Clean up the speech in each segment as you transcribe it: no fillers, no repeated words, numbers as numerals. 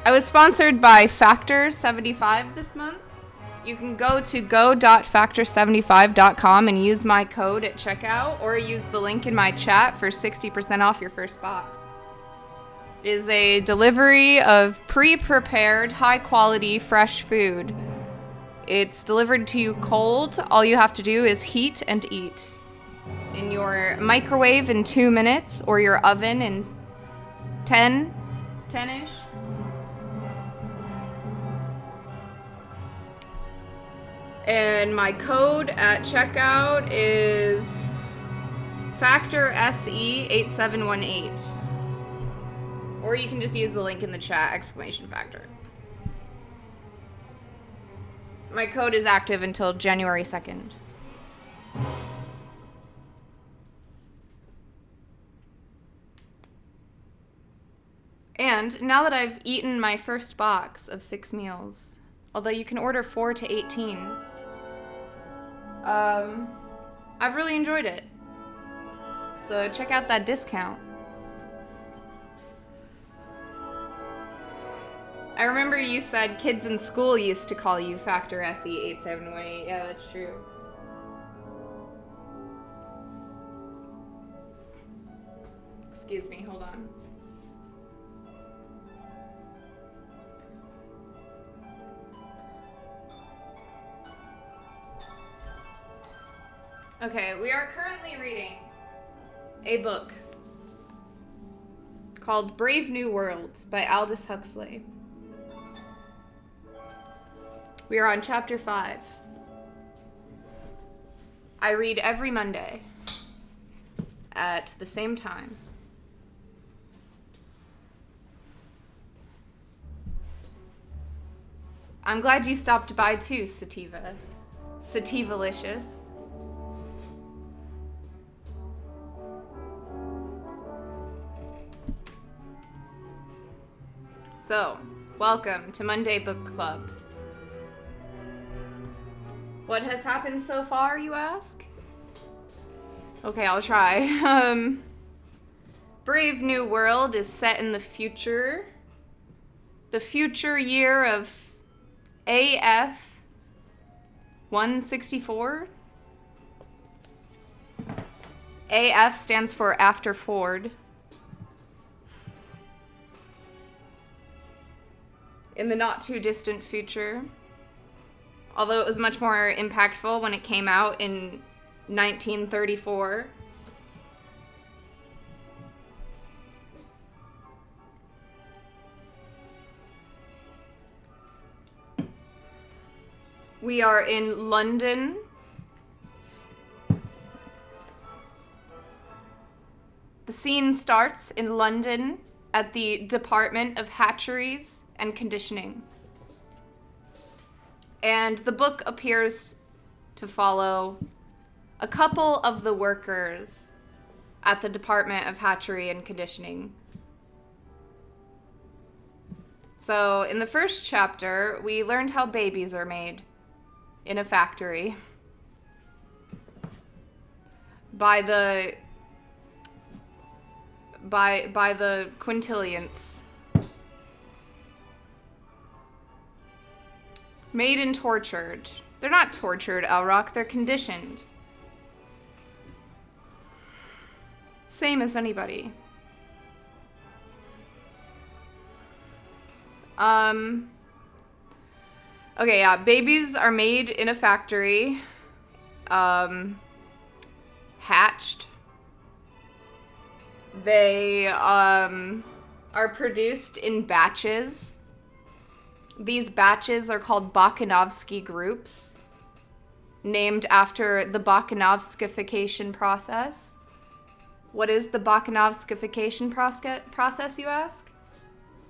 I was sponsored by Factor 75 this month. You can go to go.factor75.com and use my code at checkout, or use the link in my chat for 60% off your first box. It is a delivery of pre-prepared, high-quality, fresh food. It's delivered to you cold. All you have to do is heat and eat. In your microwave in 2 minutes, or your oven in 10-ish. And my code at checkout is Factor SE8718. Or you can just use the link in the chat, !Factor. My code is active until January 2nd. And now that I've eaten my first box of 6 meals, although you can order 4 to 18, I've really enjoyed it. So check out that discount. I remember you said kids in school used to call you Factor SE8718. Yeah, that's true. Excuse me, hold on. Okay, we are currently reading a book called Brave New World by Aldous Huxley. We are on chapter 5. I read every Monday at the same time. I'm glad you stopped by too, Sativa. Sativalicious. So, welcome to Monday Book Club. What has happened so far, you ask? Okay, I'll try. Brave New World is set in the future. The future year of AF 164. AF stands for After Ford. In the not too distant future, although it was much more impactful when it came out in 1934. We are in London. The scene starts in London at the Department of Hatcheries and Conditioning. And the book appears to follow a couple of the workers at the Department of Hatchery and Conditioning. So in the first chapter, we learned how babies are made in a factory by the quintillions. Made and tortured. They're not tortured, Elrock. They're conditioned. Same as anybody. Okay, yeah. Babies are made in a factory. Hatched. They, are produced in batches. These batches are called Bakhanovsky groups, named after the Bakhanovskification process. What is the Bakhanovskification process, you ask?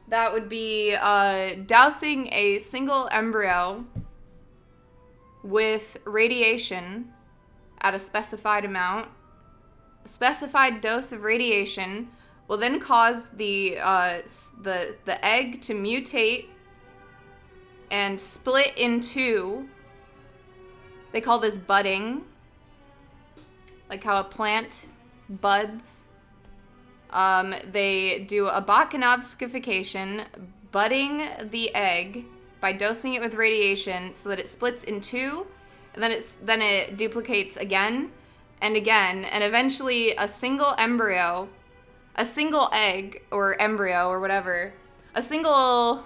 That would be dousing a single embryo with radiation at a specified amount. A specified dose of radiation will then cause the egg to mutate and split in two. They call this budding, like how a plant buds. They do a Bakhanovskification, budding the egg by dosing it with radiation so that it splits in two, and then it duplicates again and again, and eventually a single egg or embryo or whatever, a single,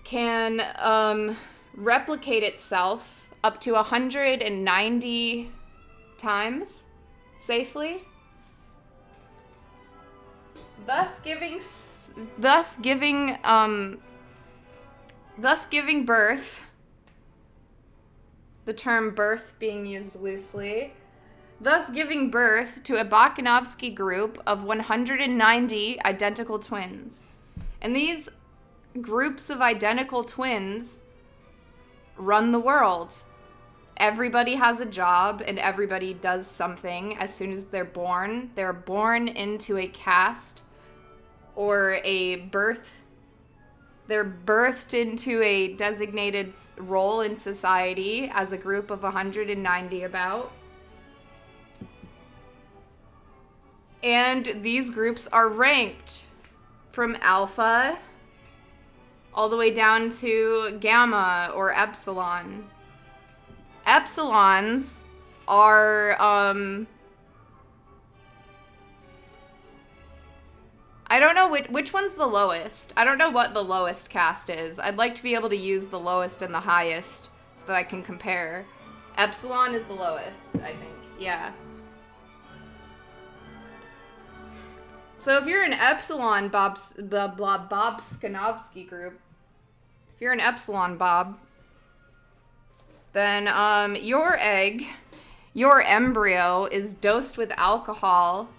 can replicate itself up to 190 times safely, thus giving birth, the term birth being used loosely, thus giving birth to a Bakhanovsky group of 190 identical twins. And these groups of identical twins run the world. Everybody has a job and everybody does something as soon as they're born. They're born into a caste or a birth. They're birthed into a designated role in society as a group of 190 about. And these groups are ranked from alpha all the way down to gamma or epsilon. Epsilons are, I don't know which one's the lowest. I don't know what the lowest caste is. I'd like to be able to use the lowest and the highest so that I can compare. Epsilon is the lowest, I think. Yeah. So if you're an epsilon, Bob Skanovsky group, if you're an epsilon, Bob, then your embryo is dosed with alcohol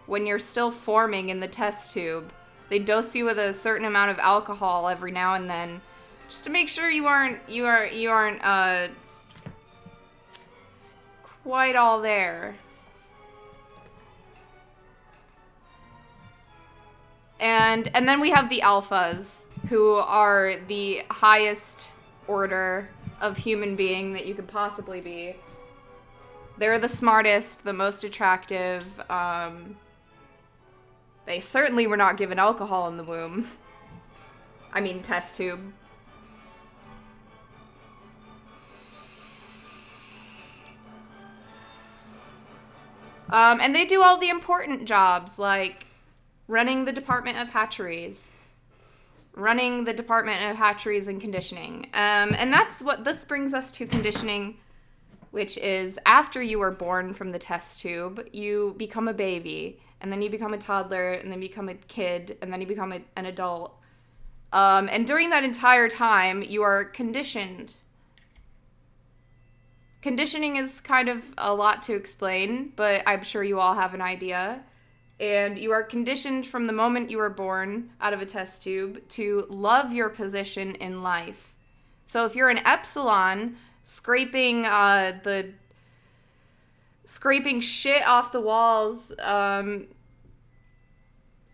when you're still forming in the test tube. They dose you with a certain amount of alcohol every now and then, just to make sure you aren't quite all there. And then we have the alphas, who are the highest order of human being that you could possibly be. They're the smartest, the most attractive. They certainly were not given alcohol in the womb. I mean, test tube. And they do all the important jobs, like running the Department of Hatcheries. And conditioning. And that's what this brings us to conditioning, which is after you are born from the test tube, you become a baby, and then you become a toddler, and then you become a kid, and then you become an adult. And during that entire time, you are conditioned. Conditioning is kind of a lot to explain, but I'm sure you all have an idea. And you are conditioned from the moment you are born out of a test tube to love your position in life. So if you're an epsilon, scraping shit off the walls as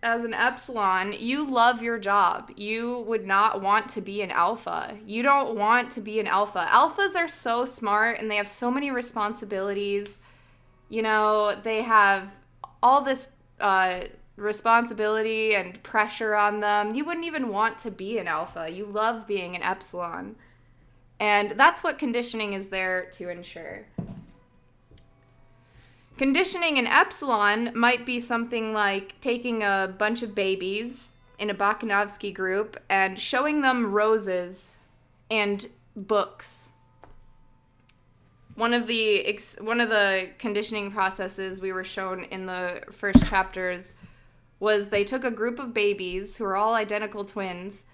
an epsilon, you love your job. You would not want to be an alpha. You don't want to be an alpha. Alphas are so smart and they have so many responsibilities. They have all this responsibility and pressure on them. You wouldn't even want to be an alpha. You love being an epsilon. And that's what conditioning is there to ensure. Conditioning an epsilon might be something like taking a bunch of babies in a Bakhanovsky group and showing them roses and books. One of the conditioning processes we were shown in the first chapters was they took a group of babies who are all identical twins,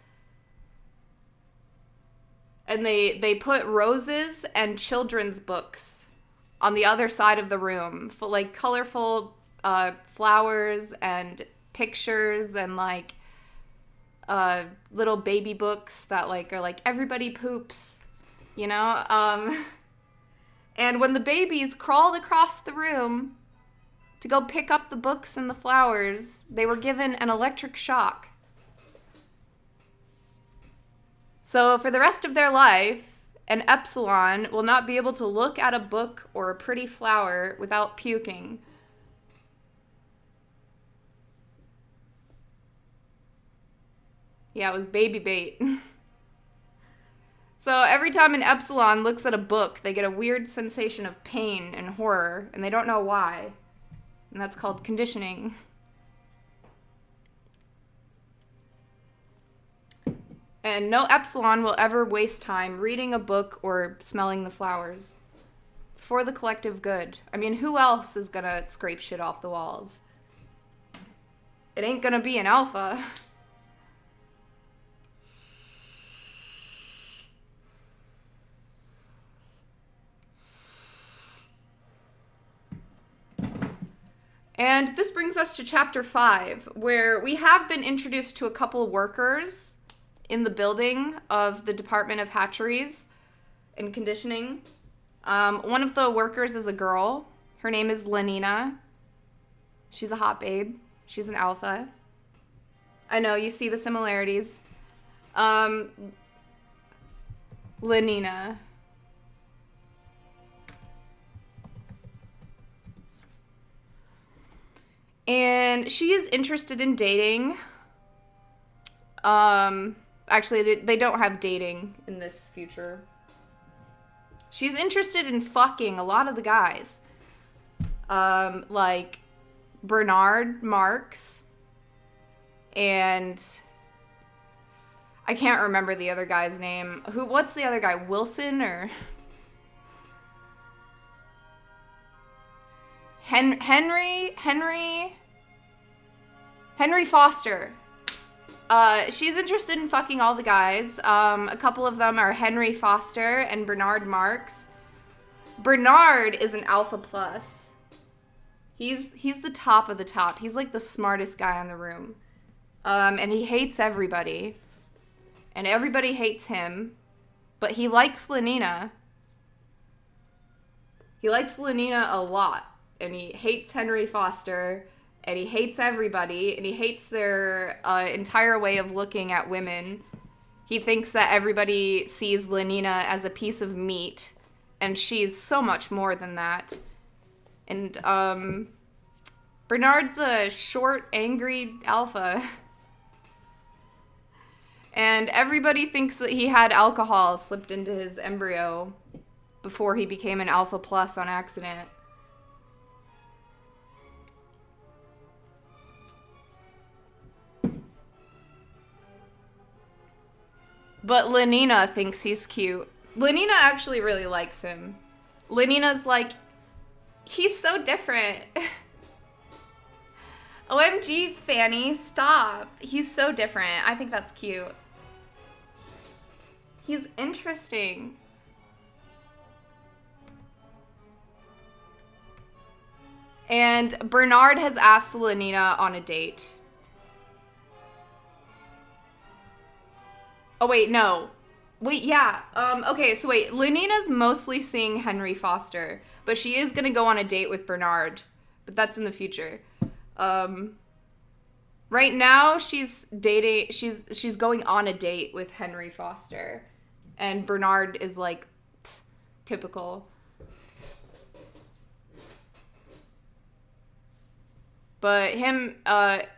and they put roses and children's books on the other side of the room, like colorful flowers and pictures and like little baby books that are like everybody poops, And when the babies crawled across the room to go pick up the books and the flowers, they were given an electric shock. So for the rest of their life, an epsilon will not be able to look at a book or a pretty flower without puking. Yeah, it was baby bait. So every time an Epsilon looks at a book, they get a weird sensation of pain and horror, and they don't know why. And that's called conditioning. And no Epsilon will ever waste time reading a book or smelling the flowers. It's for the collective good. I mean, who else is gonna scrape shit off the walls? It ain't gonna be an alpha. And this brings us to chapter 5, where we have been introduced to a couple workers in the building of the Department of Hatcheries and Conditioning. One of the workers is a girl. Her name is Lenina. She's a hot babe. She's an alpha. I know, you see the similarities. Lenina. And she is interested in dating. Actually, they don't have dating in this future. She's interested in fucking a lot of the guys. Like Bernard Marks. And I can't remember the other guy's name. What's the other guy? Wilson or... Henry Foster. She's interested in fucking all the guys. A couple of them are Henry Foster and Bernard Marks. Bernard is an alpha plus. He's the top of the top. He's like the smartest guy in the room. And he hates everybody. And everybody hates him. But he likes Lenina. He likes Lenina a lot. And he hates Henry Foster. And he hates everybody. And he hates their entire way of looking at women. He thinks that everybody sees Lenina as a piece of meat. And she's so much more than that. And Bernard's a short, angry alpha. And everybody thinks that he had alcohol slipped into his embryo before he became an alpha plus on accident. But Lenina thinks he's cute. Lenina actually really likes him. Lenina's like, he's so different. OMG, Fanny, stop. He's so different. I think that's cute. He's interesting. And Bernard has asked Lenina on a date. Oh, wait, no. Wait, yeah. Okay, so wait. Lenina's mostly seeing Henry Foster, but she is going to go on a date with Bernard. But that's in the future. Right now, she's going on a date with Henry Foster. And Bernard is, like, typical. But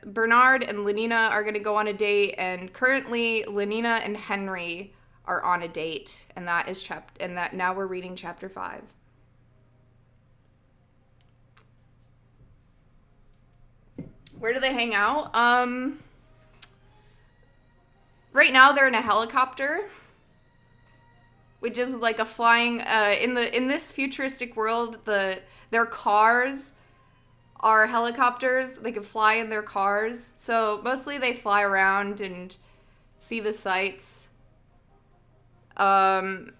Bernard and Lenina are going to go on a date, and currently Lenina and Henry are on a date, and that is now we're reading chapter 5. Where do they hang out? Right now they're in a helicopter, which is like a flying in this futuristic world, their cars are helicopters. They can fly in their cars. So mostly they fly around and see the sights. And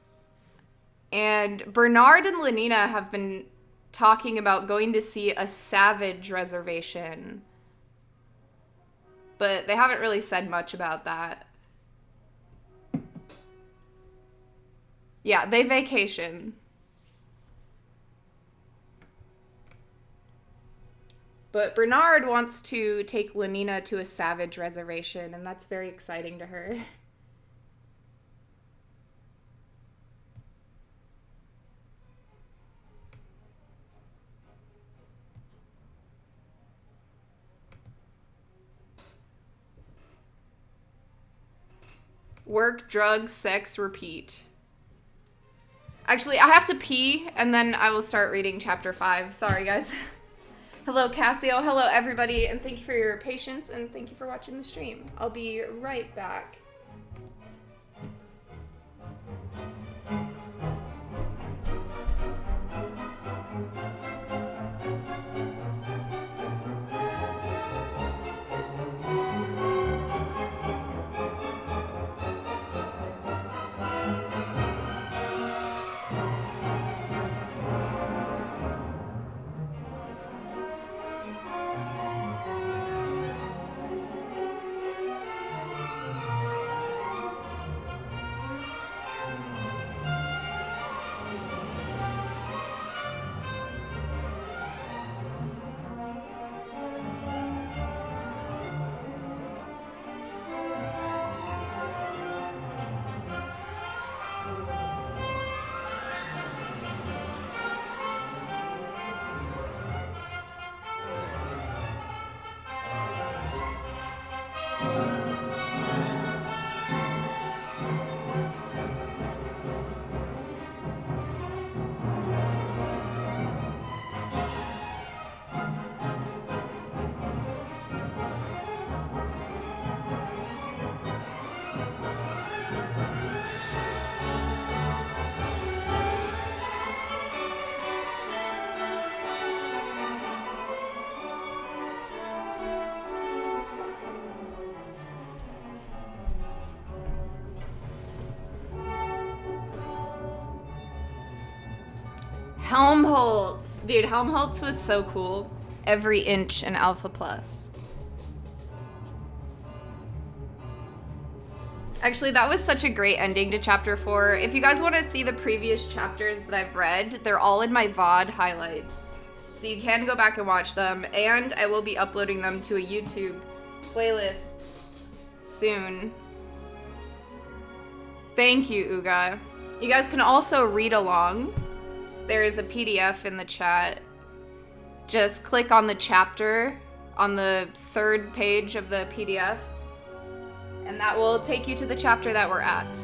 Bernard and Lenina have been talking about going to see a savage reservation. But they haven't really said much about that. Yeah, they vacation. But Bernard wants to take Lenina to a savage reservation, and that's very exciting to her. Work, drugs, sex, repeat. Actually, I have to pee, and then I will start reading chapter 5. Sorry, guys. Hello, Cassio. Hello, everybody, and thank you for your patience, and thank you for watching the stream. I'll be right back. Helmholtz. Dude, Helmholtz was so cool. Every inch an Alpha Plus. Actually, that was such a great ending to chapter 4. If you guys want to see the previous chapters that I've read, they're all in my VOD highlights. So you can go back and watch them, and I will be uploading them to a YouTube playlist soon. Thank you, Uga. You guys can also read along. There is a PDF in the chat. Just click on the chapter on the 3rd page of the PDF, and that will take you to the chapter that we're at.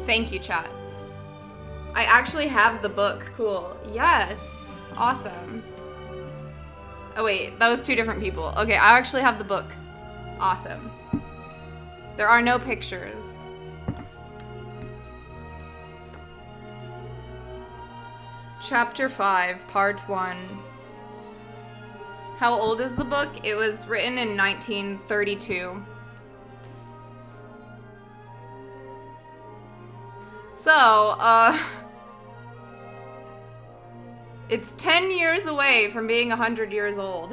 Thank you, chat. I actually have the book. Cool. Yes. Awesome. Oh, wait. That was 2 different people. Okay, I actually have the book. Awesome. There are no pictures. Chapter 5, Part 1. How old is the book? It was written in 1932. So, it's 10 years away from being 100 years old.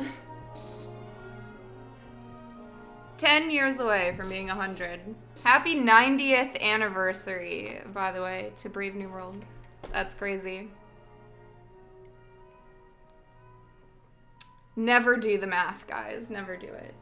10 years away from being 100. Happy 90th anniversary, by the way, to Brave New World. That's crazy. Never do the math, guys. Never do it.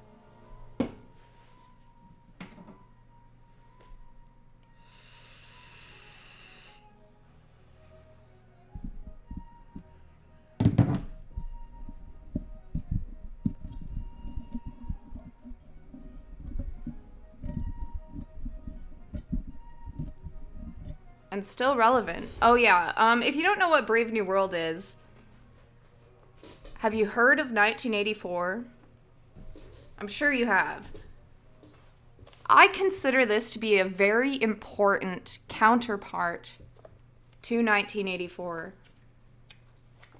And still relevant. Oh yeah, if you don't know what Brave New World is, have you heard of 1984? I'm sure you have. I consider this to be a very important counterpart to 1984.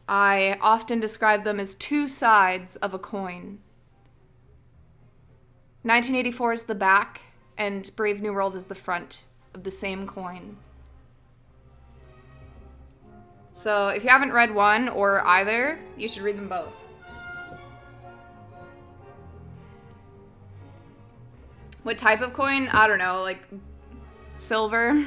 I often describe them as 2 sides of a coin. 1984 is the back, and Brave New World is the front of the same coin. So if you haven't read one or either, you should read them both. What type of coin? I don't know, like silver.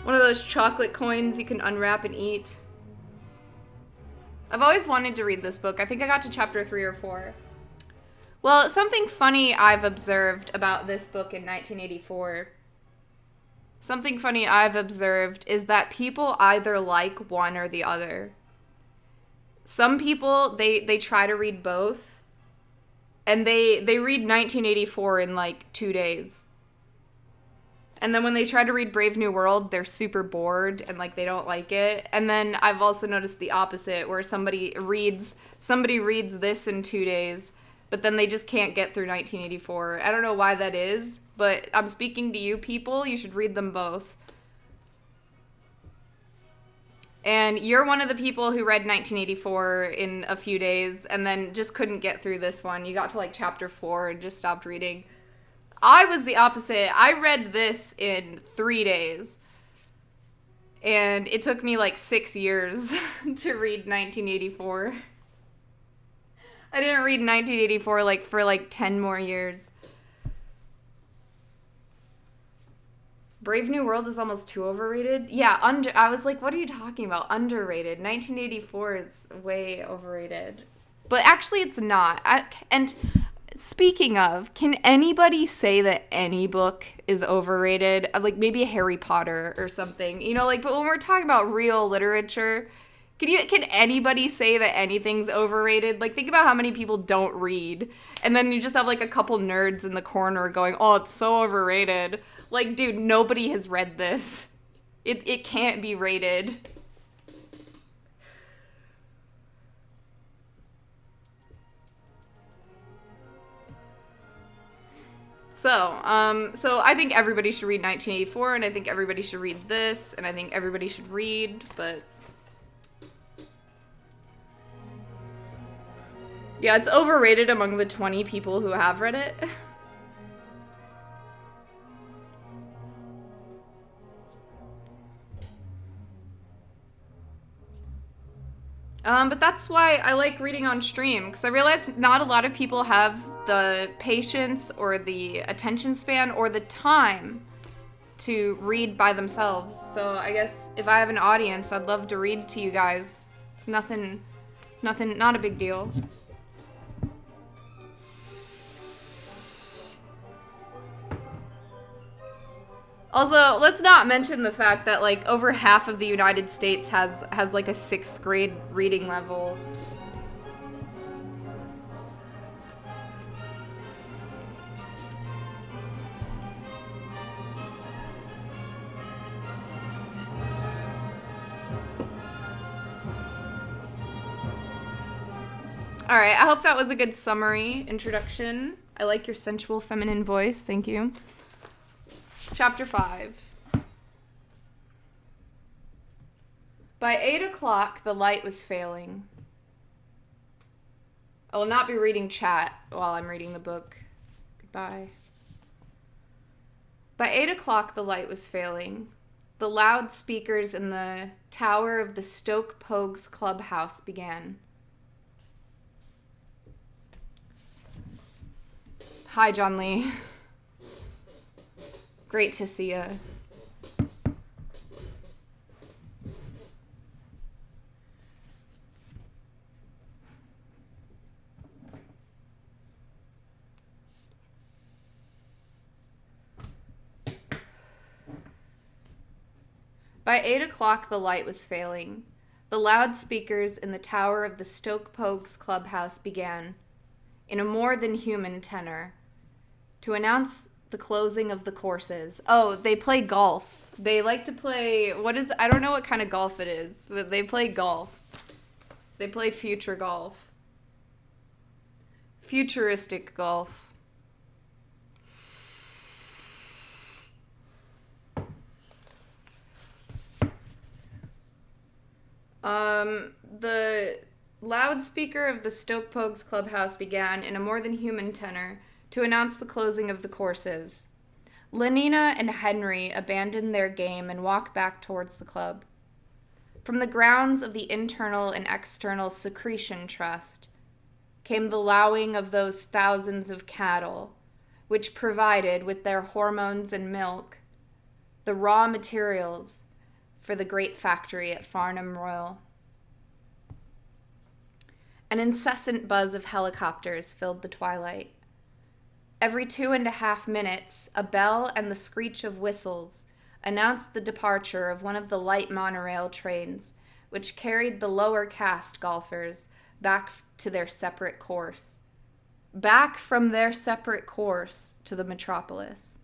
One of those chocolate coins you can unwrap and eat. I've always wanted to read this book. I think I got to chapter 3 or 4. Well, something funny I've observed about this book in 1984. Something funny I've observed is that people either like one or the other. some people, they try to read both, and they read 1984 in like 2 days. And then when they try to read Brave New World, they're super bored and like they don't like it. And then I've also noticed the opposite, where somebody reads this in 2 days, but then they just can't get through 1984. I don't know why that is, but I'm speaking to you people. You should read them both. And you're one of the people who read 1984 in a few days and then just couldn't get through this one. You got to like chapter 4 and just stopped reading. I was the opposite. I read this in 3 days. And it took me like 6 years to read 1984. I didn't read 1984 like for like 10 more years. Brave New World is almost too overrated. Yeah, I was like, what are you talking about? Underrated. 1984 is way overrated. But actually it's not. And speaking of, can anybody say that any book is overrated? Like maybe Harry Potter or something. You know, like, but when we're talking about real literature, can anybody say that anything's overrated? Like, think about how many people don't read. And then you just have like a couple nerds in the corner going, oh, it's so overrated. Like, dude, nobody has read this. It can't be rated. So I think everybody should read 1984, and I think everybody should read this, and I think everybody should read, but yeah, it's overrated among the 20 people who have read it. But that's why I like reading on stream, because I realize not a lot of people have the patience or the attention span or the time to read by themselves. So I guess if I have an audience, I'd love to read to you guys. It's nothing, not a big deal. Also, let's not mention the fact that like over half of the United States has like a 6th grade reading level. All right, I hope that was a good summary introduction. I like your sensual feminine voice. Thank you. Chapter 5. By 8 o'clock, the light was failing. I will not be reading chat while I'm reading the book. Goodbye. By 8 o'clock, the light was failing. The loudspeakers in the tower of the Stoke Pogues clubhouse began. Hi, John Lee. Great to see you. By 8 o'clock, the light was failing. The loudspeakers in the tower of the Stoke Pogues clubhouse began, in a more than human tenor, to announce the closing of the courses. Oh, they play golf. They like to play, I don't know what kind of golf it is, but they play golf. They play future golf. Futuristic golf. The loudspeaker of the Stoke Pogues clubhouse began in a more than human tenor to announce the closing of the courses. Lenina and Henry abandoned their game and walked back towards the club. From the grounds of the Internal and External Secretion Trust came the lowing of those thousands of cattle, which provided, with their hormones and milk, the raw materials for the great factory at Farnham Royal. An incessant buzz of helicopters filled the twilight. Every 2.5 minutes, a bell and the screech of whistles announced the departure of one of the light monorail trains, which carried the lower caste golfers back to their separate course. Back from their separate course to the metropolis.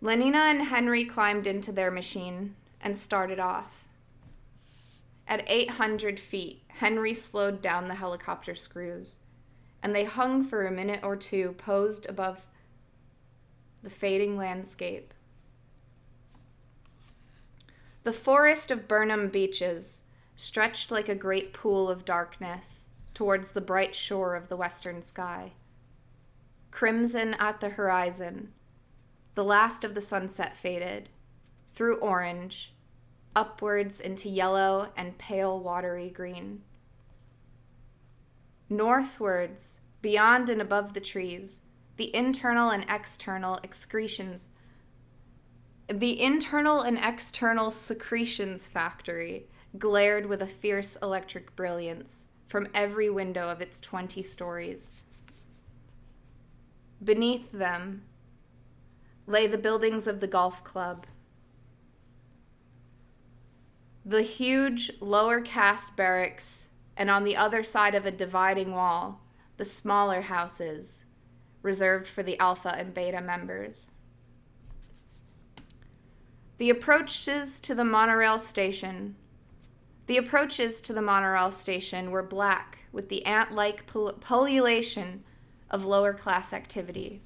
Lenina and Henry climbed into their machine and started off. At 800 feet, Henry slowed down the helicopter screws, and they hung for a minute or two posed above the fading landscape. The forest of Burnham Beaches stretched like a great pool of darkness towards the bright shore of the western sky. Crimson at the horizon, the last of the sunset faded, through orange, upwards into yellow and pale watery green. Northwards, beyond and above the trees, the internal and external secretions factory glared with a fierce electric brilliance from every window of its 20 stories. Beneath them lay the buildings of the golf club. The huge lower caste barracks, and on the other side of a dividing wall, the smaller houses, reserved for the Alpha and Beta members. The approaches to the monorail station were black with the ant-like pullulation of lower class activity.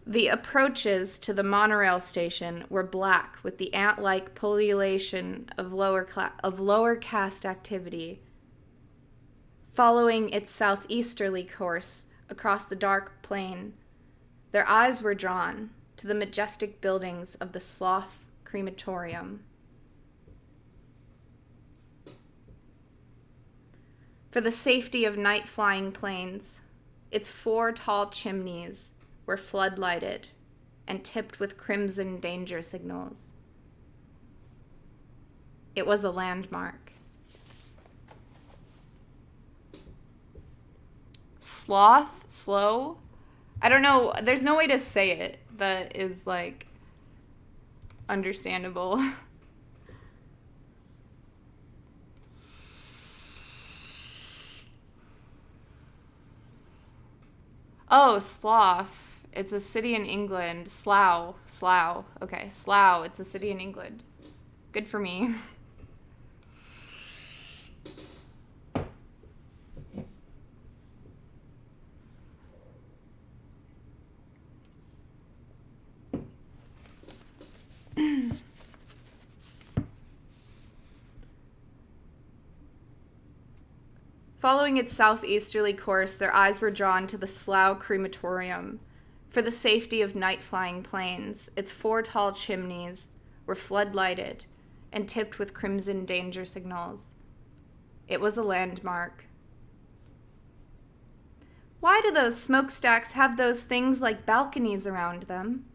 The approaches to the monorail station were black with the ant-like pullulation of lower caste activity. Following its southeasterly course across the dark plain, their eyes were drawn to the majestic buildings of the Slough Crematorium. For the safety of night-flying planes, its 4 tall chimneys were floodlighted and tipped with crimson danger signals. It was a landmark. Slow? I don't know. There's no way to say it that is, like, understandable. Oh, Slough. It's a city in England. Slough. Okay, Slough. It's a city in England. Good for me. Following its southeasterly course, their eyes were drawn to the Slough Crematorium. For the safety of night-flying planes, its 4 tall chimneys were floodlighted and tipped with crimson danger signals. It was a landmark. Why do those smokestacks have those things like balconies around them?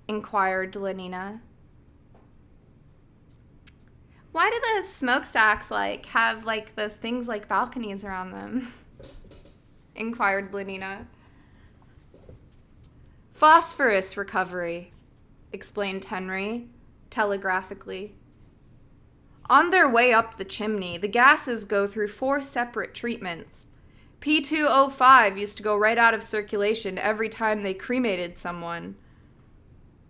Inquired Lenina. Why do the smokestacks have those things like balconies around them? Inquired Lenina. Phosphorus recovery, explained Henry, telegraphically. On their way up the chimney, the gases go through 4 separate treatments. P2O5 used to go right out of circulation every time they cremated someone.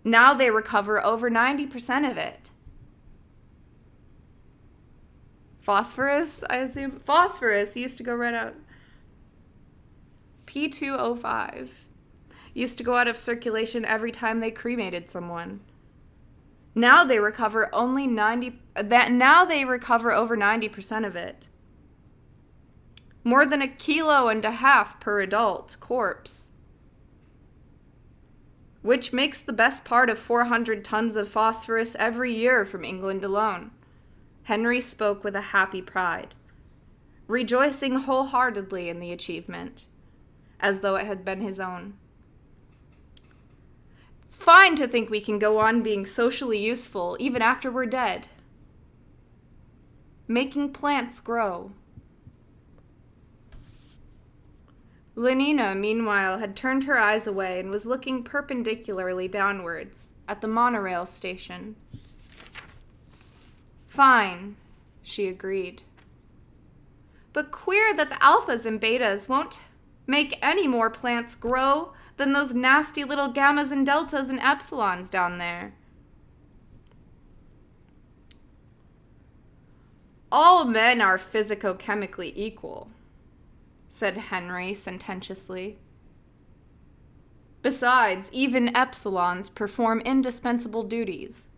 Now they recover over 90% of it. Phosphorus, I assume? Phosphorus used to go right out. P2O5 used to go out of circulation every time they cremated someone. Now they recover over 90% of it. More than 1.5 kilos per adult corpse. Which makes the best part of 400 tons of phosphorus every year from England alone. Henry spoke with a happy pride, rejoicing wholeheartedly in the achievement, as though it had been his own. It's fine to think we can go on being socially useful even after we're dead. Making plants grow. Lenina, meanwhile, had turned her eyes away and was looking perpendicularly downwards at the monorail station. Fine, she agreed. But queer that the alphas and betas won't make any more plants grow than those nasty little gammas and deltas and epsilons down there. All men are physico-chemically equal, said Henry sententiously. Besides, even epsilons perform indispensable duties.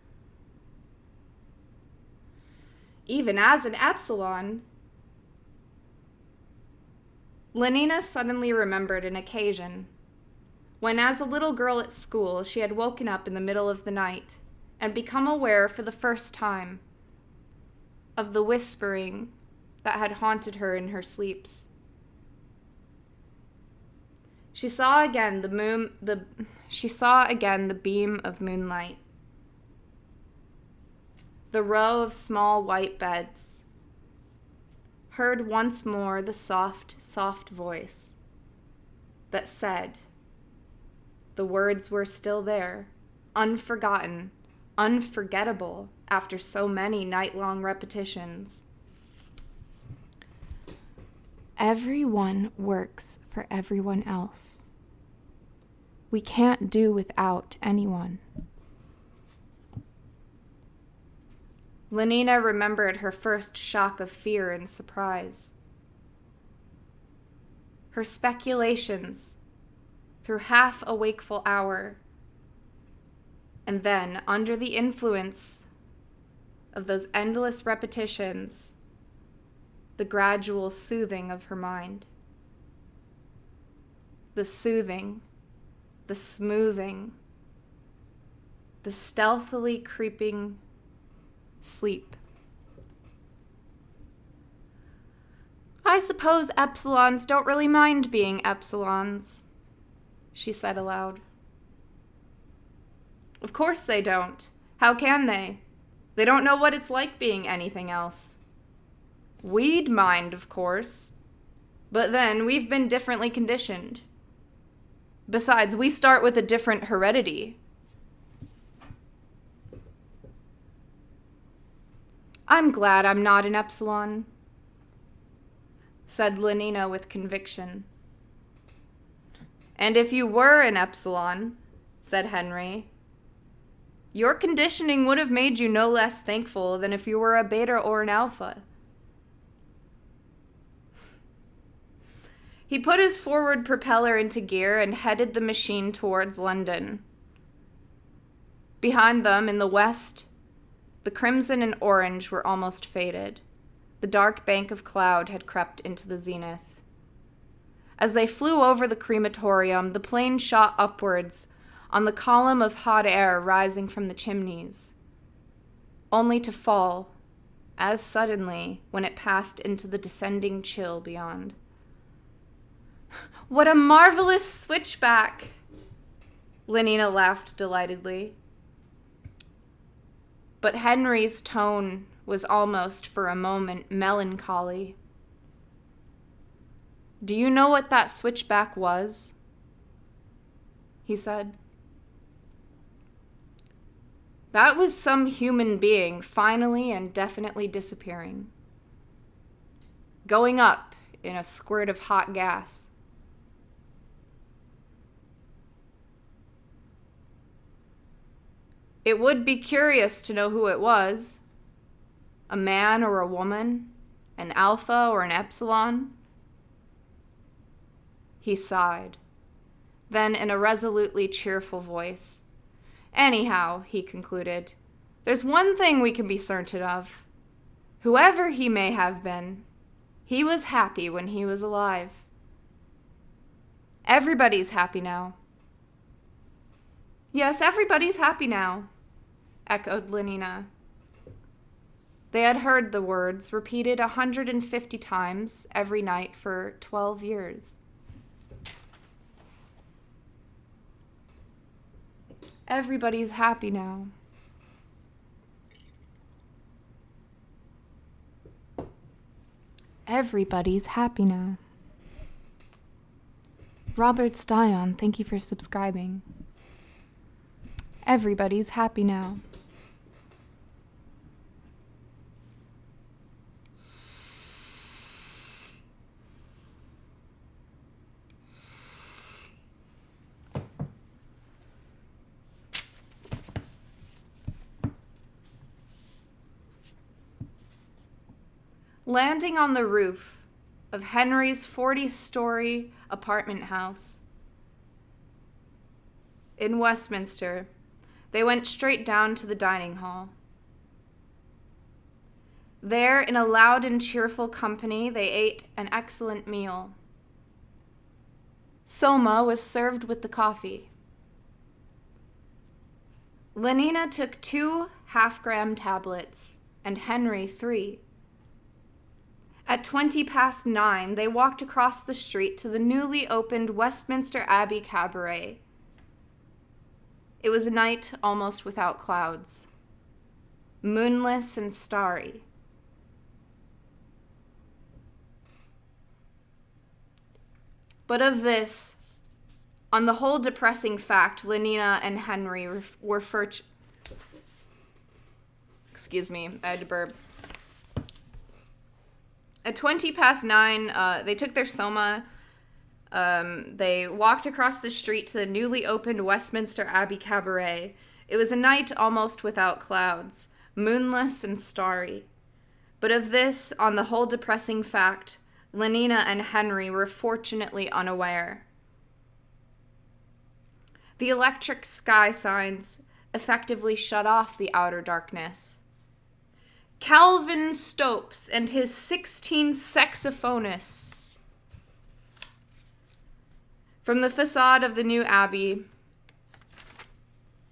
Even as an epsilon, Lenina suddenly remembered an occasion when, as a little girl at school, she had woken up in the middle of the night and become aware for the first time of the whispering that had haunted her in her sleeps. She saw again the beam of moonlight, the row of small white beds, heard once more the soft, soft voice that said, the words were still there, unforgotten, unforgettable after so many night-long repetitions. Everyone works for everyone else. We can't do without anyone. Lenina remembered her first shock of fear and surprise. Her speculations through half a wakeful hour, and then, under the influence of those endless repetitions, the gradual soothing of her mind. The soothing, the smoothing, the stealthily creeping sleep. I suppose epsilons don't really mind being epsilons, she said aloud. Of course they don't. How can they? They don't know what it's like being anything else. We'd mind, of course, but then we've been differently conditioned. Besides, we start with a different heredity. I'm glad I'm not an epsilon, said Lenina with conviction. And if you were an epsilon, said Henry, your conditioning would have made you no less thankful than if you were a beta or an alpha. He put his forward propeller into gear and headed the machine towards London. Behind them, in the west, the crimson and orange were almost faded. The dark bank of cloud had crept into the zenith. As they flew over the crematorium, the plane shot upwards on the column of hot air rising from the chimneys, only to fall as suddenly when it passed into the descending chill beyond. What a marvelous switchback! Lenina laughed delightedly. But Henry's tone was almost for a moment melancholy. Do you know what that switchback was? He said. That was some human being finally and definitely disappearing. Going up in a squirt of hot gas. It would be curious to know who it was. A man or a woman, an alpha or an epsilon. He sighed. Then, in a resolutely cheerful voice, anyhow, he concluded, there's one thing we can be certain of. Whoever he may have been, he was happy when he was alive. Everybody's happy now. Yes, everybody's happy now, echoed Lenina. They had heard the words repeated 150 times every night for 12 years. Everybody's happy now. Everybody's happy now. Robert Styon, thank you for subscribing. Everybody's happy now. Landing on the roof of Henry's 40-story apartment house in Westminster, they went straight down to the dining hall. There, in a loud and cheerful company, they ate an excellent meal. Soma was served with the coffee. Lenina took 2 half-gram tablets, and Henry 3. At 9:20, they walked across the street to the newly opened Westminster Abbey Cabaret. It was a night almost without clouds, moonless and starry. But of this, on the whole depressing fact, Lenina and Henry were Excuse me, I had to burp. At 9:20, they took their Soma. They walked across the street to the newly opened Westminster Abbey Cabaret. It was a night almost without clouds, moonless and starry. But of this, on the whole depressing fact, Lenina and Henry were fortunately unaware. The electric sky signs effectively shut off the outer darkness. Calvin Stopes and his 16 saxophonists. From the facade of the new abbey,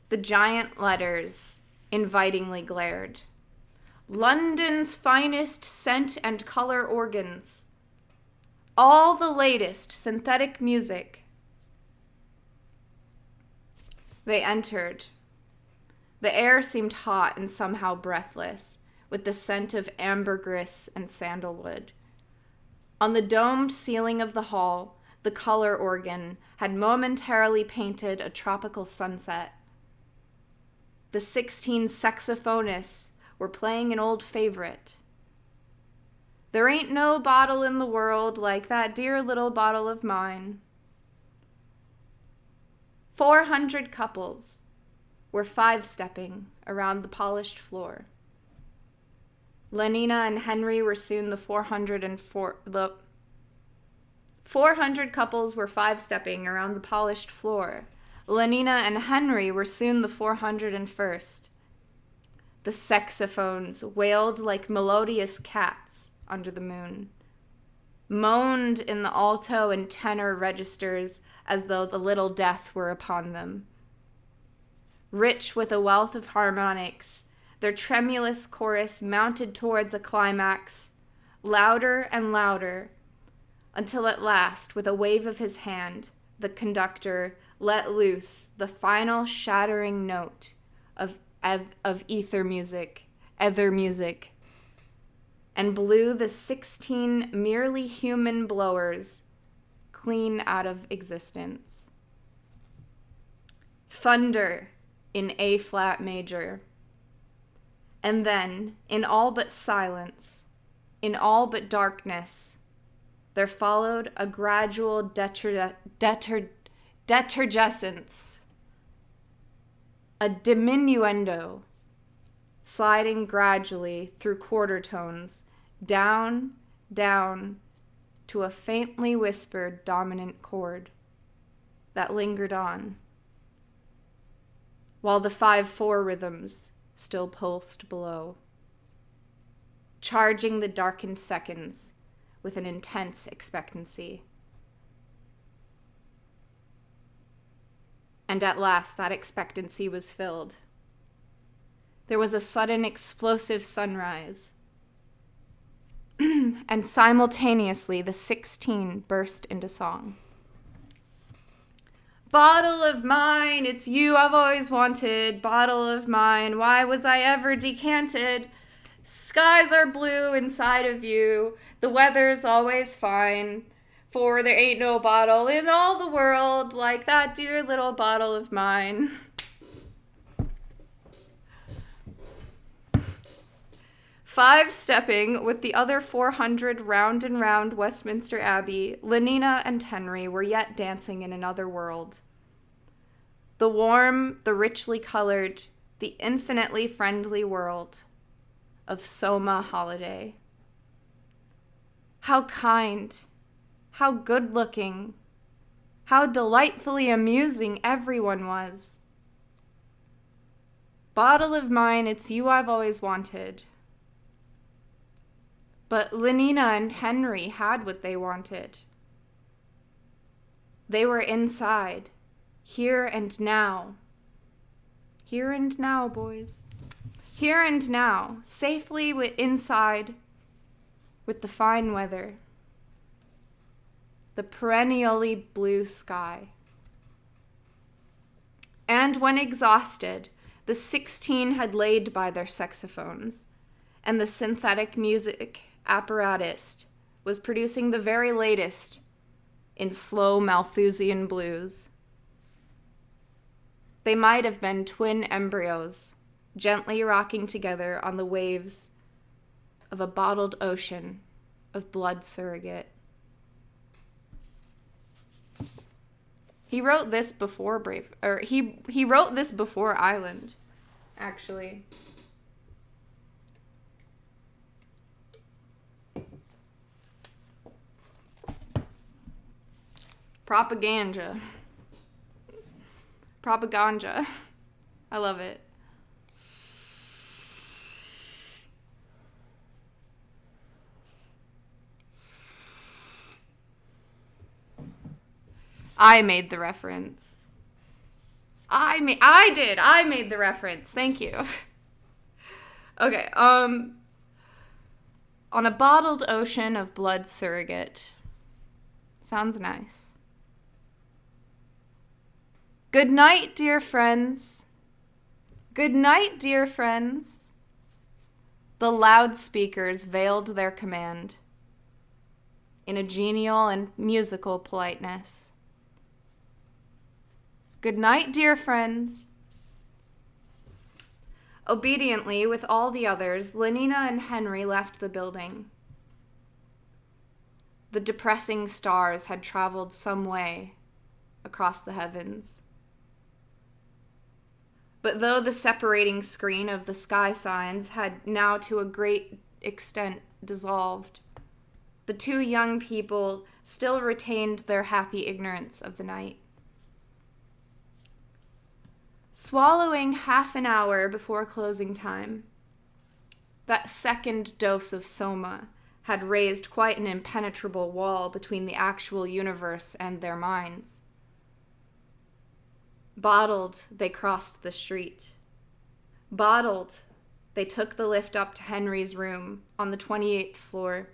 the giant letters invitingly glared. London's finest scent and color organs. All the latest synthetic music. They entered. The air seemed hot and somehow breathless, with the scent of ambergris and sandalwood. On the domed ceiling of the hall, the color organ had momentarily painted a tropical sunset. The 16 saxophonists were playing an old favorite. There ain't no bottle in the world like that dear little bottle of mine. 400 couples were 5-stepping around the polished floor. Lenina and Henry were soon the 400 couples were 5-stepping around the polished floor. Lenina and Henry were soon the 401st. The saxophones wailed like melodious cats under the moon, moaned in the alto and tenor registers as though the little death were upon them. Rich with a wealth of harmonics, their tremulous chorus mounted towards a climax, louder and louder, until at last, with a wave of his hand, the conductor let loose the final shattering note of ether music, and blew the 16 merely human blowers clean out of existence. Thunder in A-flat major. And then, in all but silence, in all but darkness, there followed a gradual detergescence, a diminuendo, sliding gradually through quarter tones, down, down, to a faintly whispered dominant chord that lingered on, while the 5/4 rhythms still pulsed below, charging the darkened seconds with an intense expectancy. And at last that expectancy was filled. There was a sudden explosive sunrise, and simultaneously the 16 burst into song. Bottle of mine, it's you I've always wanted. Bottle of mine, why was I ever decanted? Skies are blue inside of you. The weather's always fine. For there ain't no bottle in all the world like that dear little bottle of mine. Five-stepping with the other 400 round and round Westminster Abbey, Lenina and Henry were yet dancing in another world. The warm, the richly colored, the infinitely friendly world of Soma Holiday. How kind, how good-looking, how delightfully amusing everyone was. Bottle of mine, it's you I've always wanted. But Lenina and Henry had what they wanted. They were inside, here and now. Here and now, boys. Here and now, safely inside with the fine weather, the perennially blue sky. And when exhausted, the 16 had laid by their saxophones, and the synthetic music apparatus was producing the very latest in slow Malthusian blues. They might have been twin embryos, gently rocking together on the waves of a bottled ocean of blood surrogate. He wrote this before he wrote this before Island, actually. Propaganda. I love it. I made the reference. I made the reference. Thank you. Okay, on a bottled ocean of blood surrogate. Sounds nice. Good night, dear friends. Good night, dear friends. The loudspeakers veiled their command in a genial and musical politeness. Good night, dear friends. Obediently, with all the others, Lenina and Henry left the building. The depressing stars had traveled some way across the heavens. But though the separating screen of the sky signs had now to a great extent dissolved, the two young people still retained their happy ignorance of the night. Swallowing half an hour before closing time, that second dose of soma had raised quite an impenetrable wall between the actual universe and their minds. Bottled, they crossed the street. Bottled, they took the lift up to Henry's room on the 28th floor.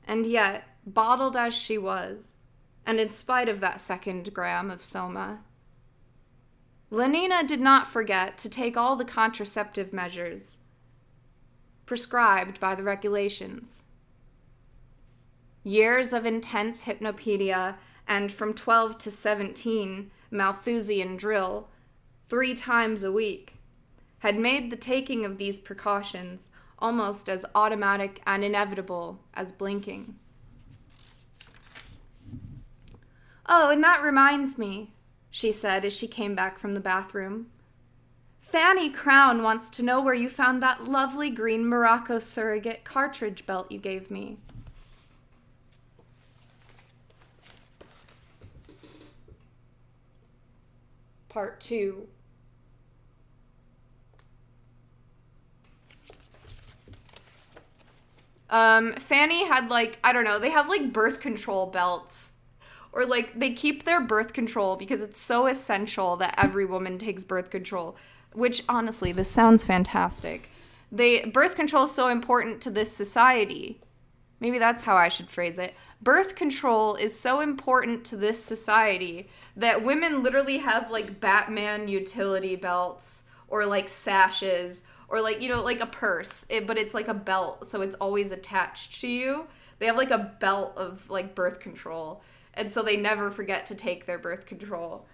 And yet, bottled as she was, and in spite of that second gram of soma, Lenina did not forget to take all the contraceptive measures prescribed by the regulations. Years of intense hypnopedia and from 12 to 17 Malthusian drill 3 times a week had made the taking of these precautions almost as automatic and inevitable as blinking. Oh, and that reminds me, she said as she came back from the bathroom. Fanny Crown wants to know where you found that lovely green Morocco surrogate cartridge belt you gave me. Part 2. Fanny had I don't know, they have birth control belts. Or they keep their birth control because it's so essential that every woman takes birth control. Which, honestly, this sounds fantastic. Birth control is so important to this society. Maybe that's how I should phrase it. Birth control is so important to this society that women literally have Batman utility belts or sashes or like, you know, like a purse, but it's like a belt, so it's always attached to you. They have like a belt of like birth control, and so they never forget to take their birth control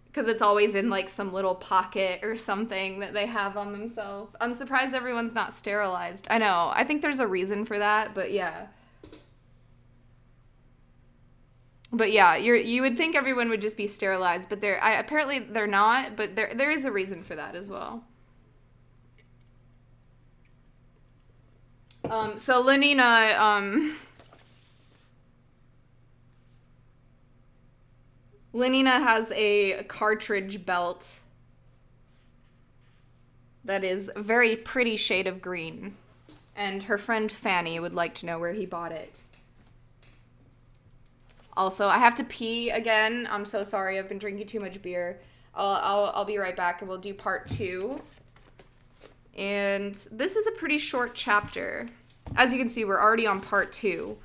because it's always in like some little pocket or something that they have on themselves. I'm surprised everyone's not sterilized. I know. I think there's a reason for that, but yeah. But yeah, you would think everyone would just be sterilized, but apparently they're not, but there is a reason for that as well. So Lenina has a cartridge belt that is a very pretty shade of green, and her friend Fanny would like to know where he bought it. Also, I have to pee again. I'm so sorry. I've been drinking too much beer. I'll be right back, and we'll do part 2. And this is a pretty short chapter. As you can see, we're already on part 2.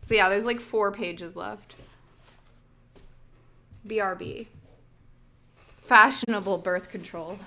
So yeah, there's like 4 pages left. BRB. Fashionable birth control.